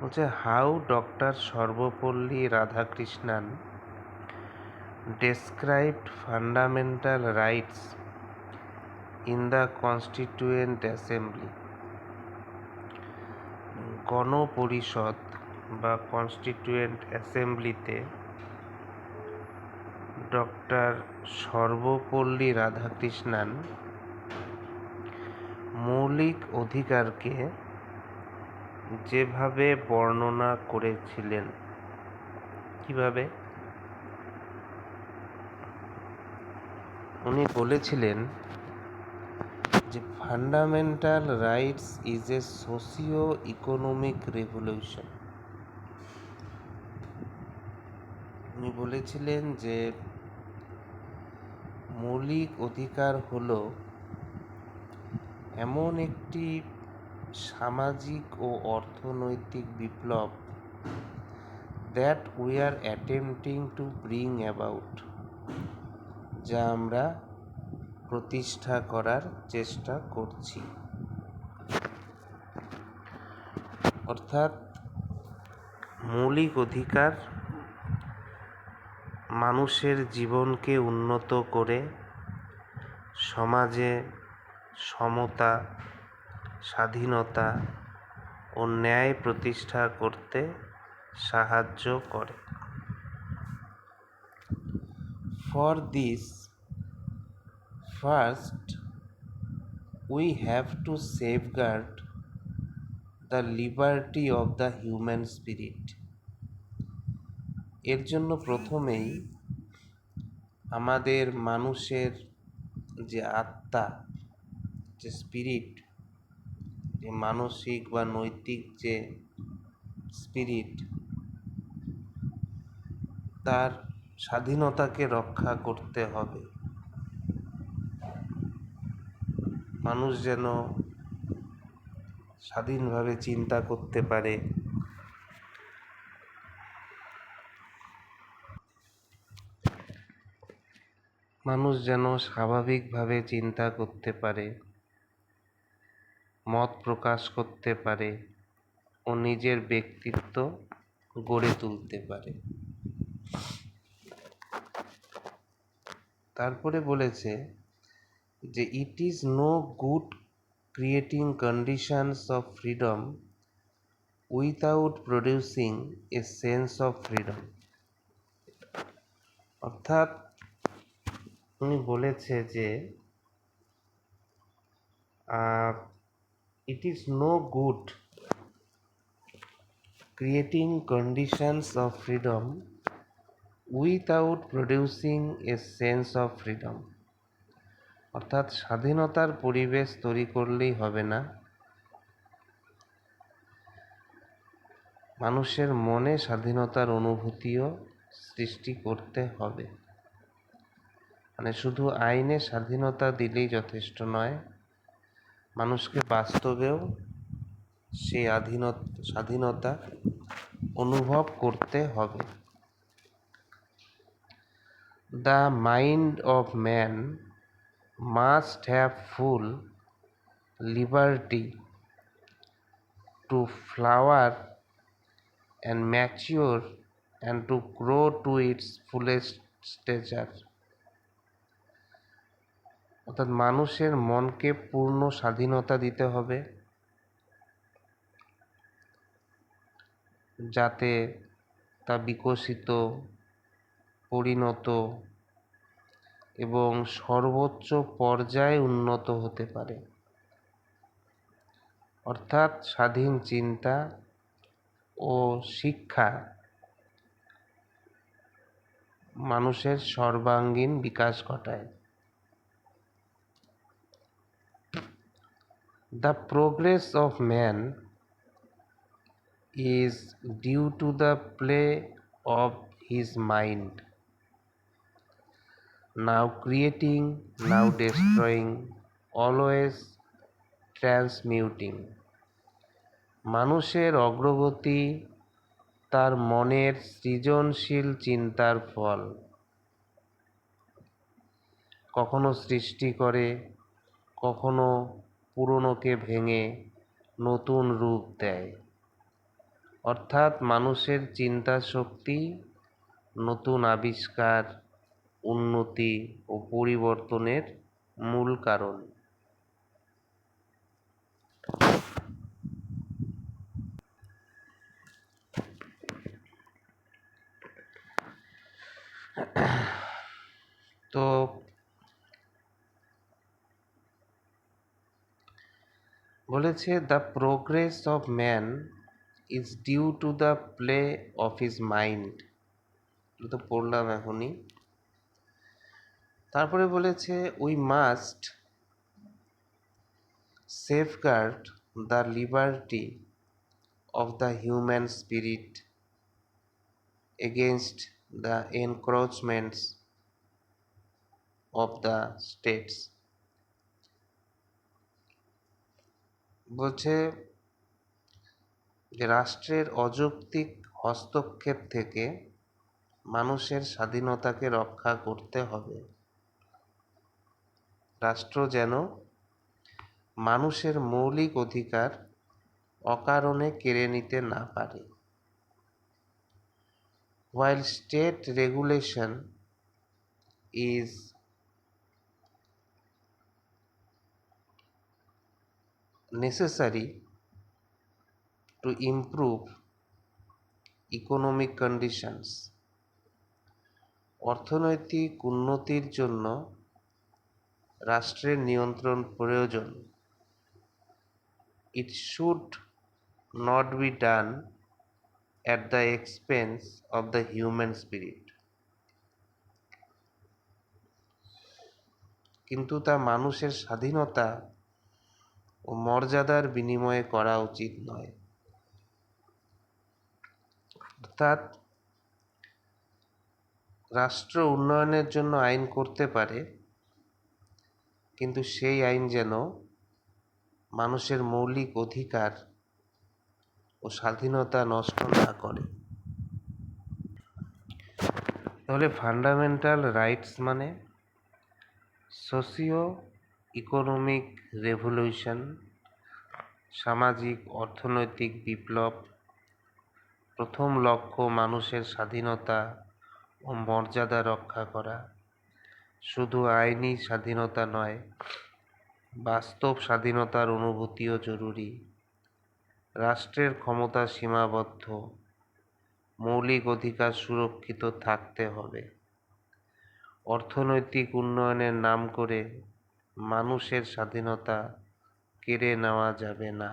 বলছে how doctor Sarvepalli Radhakrishnan described fundamental rights in the Constituent Assembly. গণপরিষদ বা constituent অ্যাসেম্বলিতে doctor Sarvepalli Radhakrishnan মৌলিক অধিকারকে যেভাবে বর্ণনা করেছিলেন। কিভাবে? উনি বলেছিলেন যে fundamental rights is a socio economic revolution. উনি বলেছিলেন যে মৌলিক অধিকার হলো এমন একটি সামাজিক ও অর্থনৈতিক বিপ্লব that we are attempting to bring about, যা আমরা প্রতিষ্ঠা করার চেষ্টা করছি। অর্থাৎ মৌলিক অধিকার মানুষের জীবনকে উন্নত করে সমাজে সমতা, স্বাধীনতা ও ন্যায় প্রতিষ্ঠা করতে সাহায্য করে। For this first we have to safeguard the liberty of the human spirit. এর জন্য প্রথমেই আমাদের মানুষের যে আত্মা, যে স্পিরিট, যে মানসিক বা নৈতিক যে স্পিরিট, তার স্বাধীনতাকে রক্ষা করতে হবে। মানুষ যেন স্বাধীনভাবে চিন্তা করতে পারে, মানুষ যেন স্বাভাবিকভাবে চিন্তা করতে পারে, মত প্রকাশ করতে পারে ও নিজের ব্যক্তিত্ব গড়ে তুলতে পারে। তারপরে বলেছে যে it is no good creating conditions of freedom without producing a sense of freedom. অর্থাৎ উনি বলেছে যে it is no good creating conditions of freedom without producing a sense of freedom. অর্থাৎ স্বাধীনতার পরিবেশ তৈরি করলেই হবে না, মানুষের মনে স্বাধীনতার অনুভূতিও সৃষ্টি করতে হবে। মানে শুধু আইনে স্বাধীনতা দিলেই যথেষ্ট নয়, মানুষকে বাস্তবেও সেই স্বাধীনতা অনুভব করতে হবে। The mind of man must have full liberty to flower and mature and to grow to its fullest stature. অর্থাৎ মানুষের মনকে পূর্ণ স্বাধীনতা দিতে হবে, যাতে তা বিকশিত, পরিণত এবং সর্বোচ্চ পর্যায়ে উন্নত হতে পারে। অর্থাৎ স্বাধীন চিন্তা ও শিক্ষা মানুষের সর্বাঙ্গীন বিকাশ ঘটায়। The progress of man is due to the play of his mind, now creating, now destroying, always transmuting. মানুষের অগ্রগতি তার মনের সৃজনশীল চিন্তার ফল। কখনো সৃষ্টি করে, কখনো পুরনোকে ভেঙে নতুন রূপ দেয়। অর্থাৎ মানুষের চিন্তা শক্তি, নতুন আবিষ্কার, উন্নতি ও পরিবর্তনের মূল কারণ। তো বলেছে the progress of man is due to the play of his mind. তো পড়লাম এখনই। তারপরে বলেছে we must safeguard the liberty of the human spirit against the encroachments of the states. বলছে যে রাষ্ট্রের অযৌক্তিক হস্তক্ষেপ থেকে মানুষের স্বাধীনতাকে রক্ষা করতে হবে। রাষ্ট্র যেন মানুষের মৌলিক অধিকার অকারণে কেড়ে নিতে না পারে। While state regulation is necessary to improve economic conditions, অর্থনৈতিক উন্নতির জন্য রাষ্ট্রের নিয়ন্ত্রণ প্রয়োজন। It should not be done at the expense of the human spirit. কিন্তু তা মানুষের স্বাধীনতা ও মর্যাদার বিনিময়ে করা উচিত নয়। অর্থাৎ রাষ্ট্র উন্নয়নের জন্য আইন করতে পারে, কিন্তু সেই আইন যেন মানুষের মৌলিক অধিকার ও স্বাধীনতা নষ্ট না করে। তাহলে ফান্ডামেন্টাল রাইটস মানে সোশিও ইকোনমিক রেভলিউশন, সামাজিক অর্থনৈতিক বিপ্লব। প্রথম লক্ষ্য মানুষের স্বাধীনতা ও মর্যাদা রক্ষা করা। শুধু আইনি স্বাধীনতা নয়, বাস্তব স্বাধীনতার অনুভূতিও জরুরি। রাষ্ট্রের ক্ষমতা সীমাবদ্ধ, মৌলিক অধিকার সুরক্ষিত থাকতে হবে। অর্থনৈতিক উন্নয়নের নাম করে মানুষের স্বাধীনতা কেড়ে নেওয়া যাবে না।